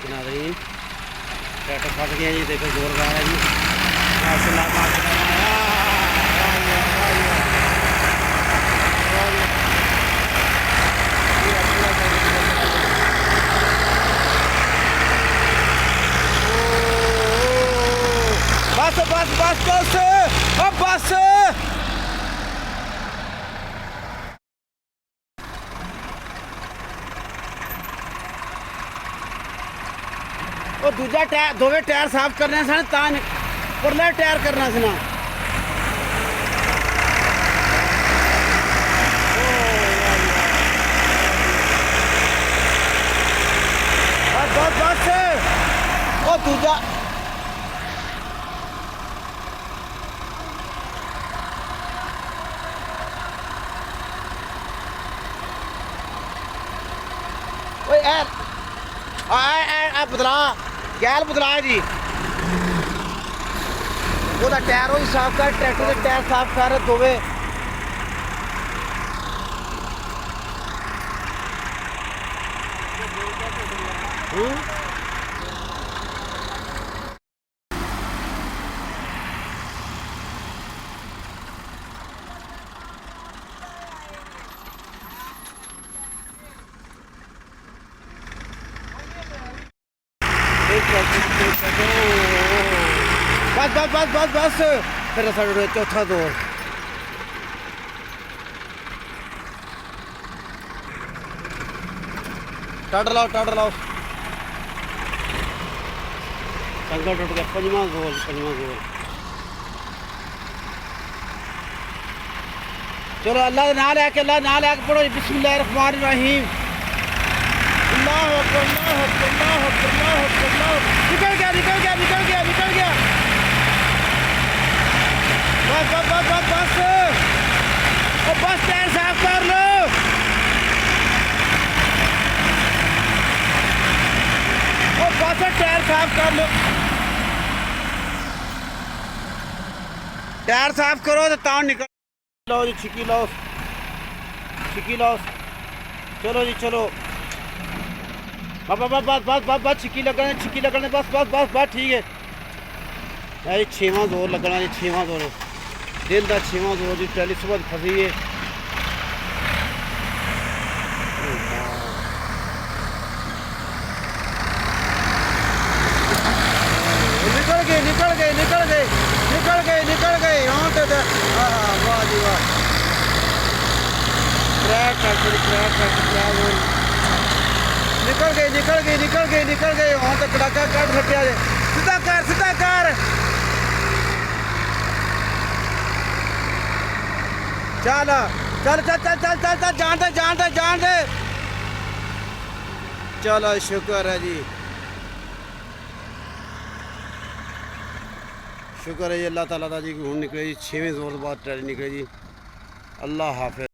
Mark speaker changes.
Speaker 1: देखना G tractor फस गया जी। देखो जोर गा रहा जी। बस बस बस बस अब बस वो दूजा टायर दोवे टायर साफ करने सन परला टायर करना सी ना। बस बस वो दूजा बदला गैल बदला जी। वो टायर ही साफ कर ट्रैक्टर के टायर साफ कर दोवे। बस बस बस बस बस फिर साढ़े चौथा दौर। टाडर लाओ संगल टुट गया। पंजवा गोल चलो अल्लाह ना लैके पढ़ो बिस्मिल्लाहिर्रहमानिर्रहीम। निकल गया। बस टायर साफ कर लो। बस टायर साफ कर लो। टायर साफ करो तो ताऊ निकल लो जी। छिकी लो चलो जी चलो। बस छिकी लगने बस ठीक है जी। छेवां जोर लगना जी। छेवां जोर दिल का छेवां जोर जी। ट्रैली सुबह फसी है। निकल गए हाँ तो वाह जी वाह। निकल गए हाँ तो कड़ाका कट सटिया। सीधा कर चल जान दे। चलो शुक्र है जी। शुक्र है जी अल्लाह ताला दा जी। हूँ निकले जी 6वें जोर बाद ट्रैली निकले जी। अल्लाह हाफिज़।